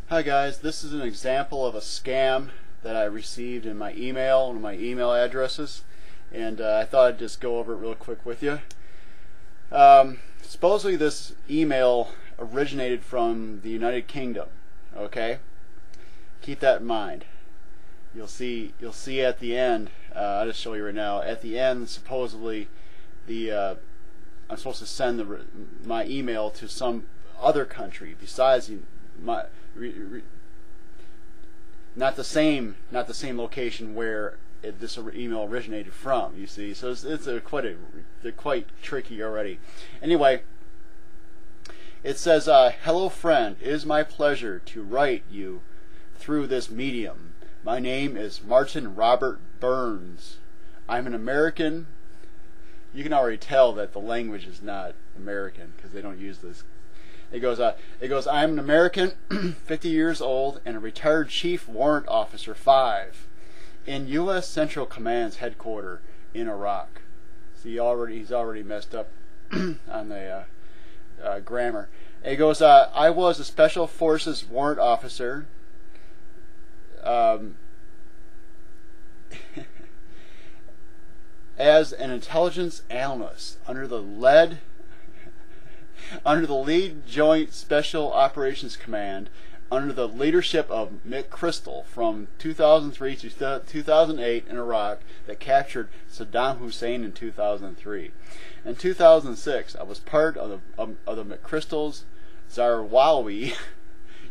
Hi guys, this is an example of a scam that I received in my email, one of my email addresses, and I thought I'd just go over it real quick with you. Supposedly this email originated from the United Kingdom, okay? Keep that in mind. You'll see at the end, I'll just show you right now, at the end supposedly I'm supposed to send my email to some other country besides not the same location where this email originated from. You see, so they're quite tricky already. Anyway, it says, "Hello, friend. It is my pleasure to write you through this medium. My name is Martin Robert Byrnes. I'm an American." You can already tell that the language is not American because they don't use this. It goes, "I'm an American, 50 years old, and a retired Chief Warrant Officer 5 in U.S. Central Command's headquarter in Iraq." See, he's already messed up on the grammar. It goes, "I was a Special Forces Warrant Officer as an Intelligence Analyst under the lead Joint Special Operations Command under the leadership of McChrystal from 2003 to 2008 in Iraq that captured Saddam Hussein in 2003. In 2006, I was part of the McChrystal's Zarqawi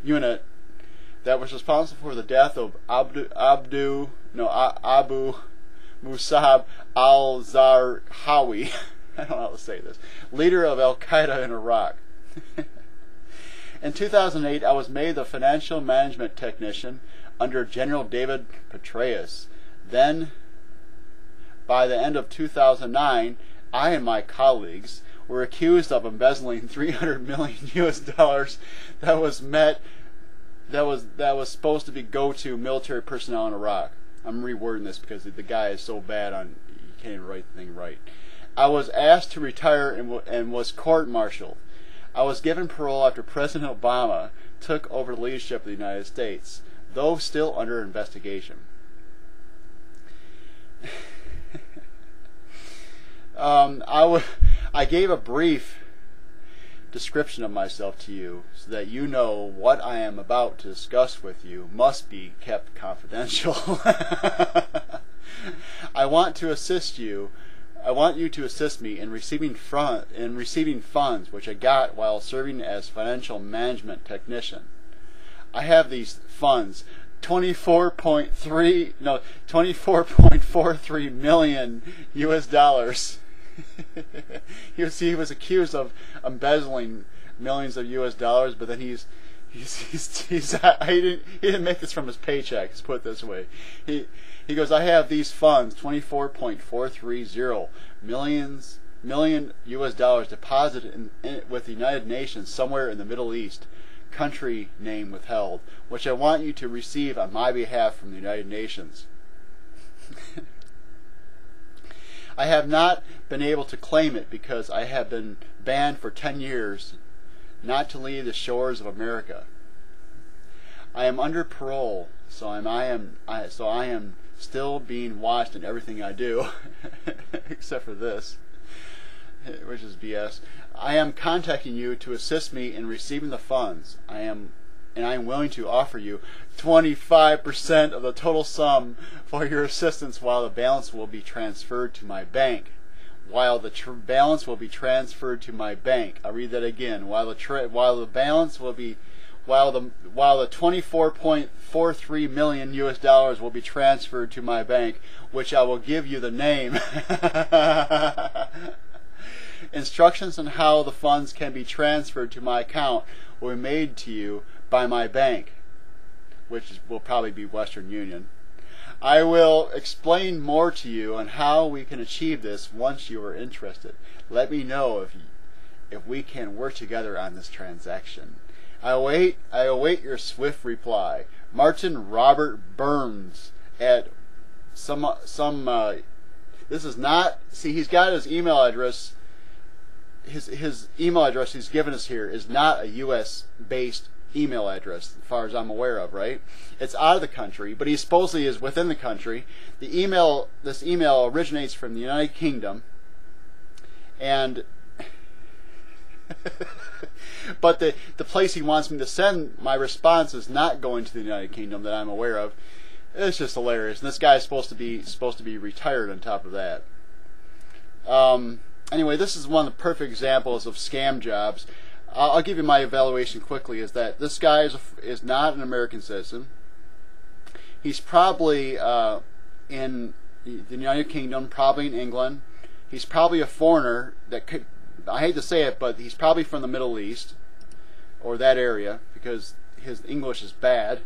unit that was responsible for the death of Abu Musab Al-Zarqawi, I don't know how to say this, leader of Al-Qaeda in Iraq. In 2008, I was made the financial management technician under General David Petraeus. Then, by the end of 2009, I and my colleagues were accused of embezzling $300 million that was supposed to go to military personnel in Iraq. I'm rewording this because the guy is so bad on you can't even write the thing right. I was asked to retire and was court-martialed. I was given parole after President Obama took over the leadership of the United States, though still under investigation. I gave a brief description of myself to you so that you know what I am about to discuss with you must be kept confidential. I want you to assist me in receiving funds which I got while serving as financial management technician. I have these funds, 24.43 million US dollars. He was accused of embezzling millions of US dollars, but then he didn't make this from his paycheck. Let's put it this way. He goes, "I have these funds, 24.430 million US dollars deposited with the United Nations somewhere in the Middle East, country name withheld, which I want you to receive on my behalf from the United Nations. I have not been able to claim it because I have been banned for 10 years not to leave the shores of America. I am under parole, so I am still being watched in everything I do, except for this, which is BS. I am contacting you to assist me in receiving the funds. I am willing to offer you 25% of the total sum for your assistance, while the balance will be transferred to my bank. While the balance will be transferred to my bank. I'll read that again. While the 24.43 million US dollars will be transferred to my bank, which I will give you the name. Instructions on how the funds can be transferred to my account will be made to you by my bank, which will probably be Western Union. I will explain more to you on how we can achieve this once you are interested. Let me know if we can work together on this transaction. I await your swift reply. Martin Robert Byrnes at this is not, see, he's got his email address. His email address he's given us here is not a U.S. based email address, as far as I'm aware of, right? It's out of the country, but he supposedly is within the country. This email originates from the United Kingdom, and but the place he wants me to send my response is not going to the United Kingdom that I'm aware of. It's just hilarious. And this guy is supposed to be retired on top of that. Anyway, this is one of the perfect examples of scam jobs. I'll give you my evaluation quickly. Is that this guy is not an American citizen. He's probably in the United Kingdom, probably in England. He's probably a foreigner that could, I hate to say it, but he's probably from the Middle East or that area, because his English is bad.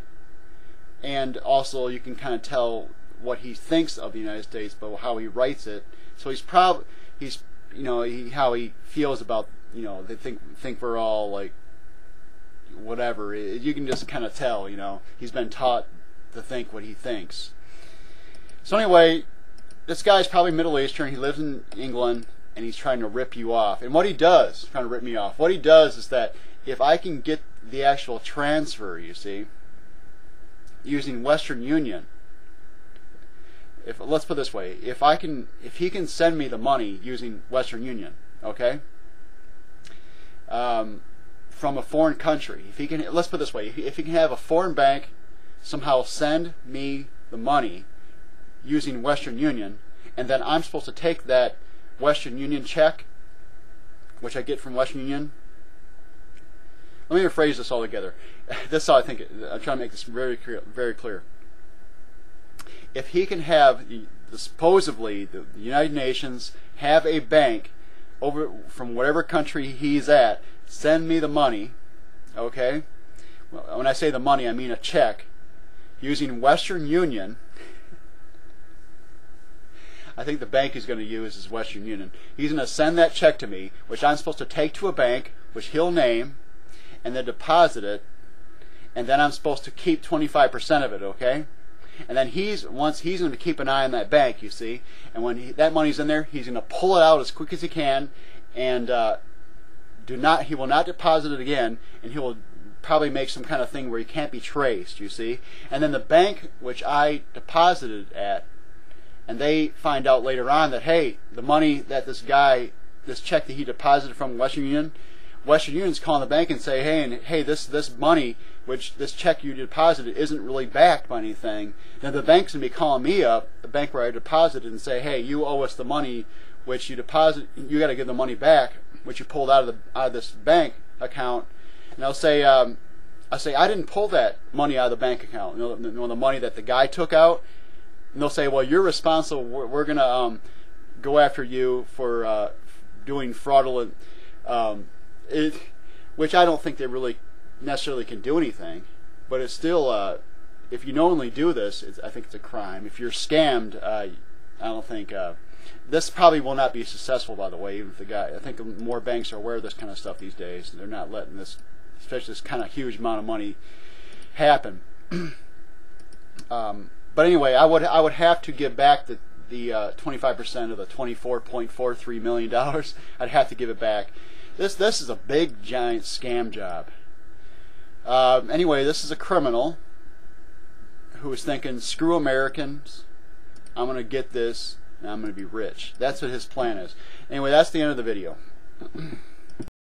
And also you can kind of tell what he thinks of the United States, but how he writes it. So how he feels about, they think we're all like whatever. You can just kind of tell, he's been taught to think what he thinks. So anyway, this guy's probably Middle Eastern. He lives in England, and he's trying to rip you off. And what he does, trying to rip me off, what he does is that if I can get the actual transfer, you see, using Western Union, let's put it this way, if he can send me the money using Western Union, okay, from a foreign country, let's put it this way, if he can have a foreign bank somehow send me the money using Western Union, and then I'm supposed to take that Western Union check, which I get from Western Union. Let me rephrase this all together. This is how I think I'm trying to make this very clear. If he can have supposedly the United Nations have a bank over from whatever country he's at send me the money, okay? When I say the money, I mean a check using Western Union. I think the bank he's going to use is Western Union. He's going to send that check to me, which I'm supposed to take to a bank, which he'll name, and then deposit it, and then I'm supposed to keep 25% of it, okay? And then he's going to keep an eye on that bank, you see, and when that money's in there, he's going to pull it out as quick as he can, and he will not deposit it again, and he will probably make some kind of thing where he can't be traced, you see. And then the bank which I deposited at, and they find out later on that, hey, the money that this check that he deposited from Western Union's calling the bank and say, hey, this money, this check you deposited isn't really backed by anything. Then the bank's going to be calling me up, the bank where I deposited, and say, hey, you owe us the money which you deposited, you got to give the money back, which you pulled out of this bank account. And I'll say, I didn't pull that money out of the bank account, the money that the guy took out. And they'll say, well, you're responsible. We're going to go after you for doing fraudulent, which I don't think they really necessarily can do anything. But it's still, if you knowingly do this, I think it's a crime. If you're scammed, I don't think this probably will not be successful. By the way, even if the guy, I think more banks are aware of this kind of stuff these days. They're not letting this, especially this kind of huge amount of money, happen. But anyway, I would have to give back the 25% of the $24.43 million. I'd have to give it back. This is a big giant scam job. Anyway, this is a criminal who is thinking, screw Americans, I'm going to get this and I'm going to be rich. That's what his plan is. Anyway, that's the end of the video.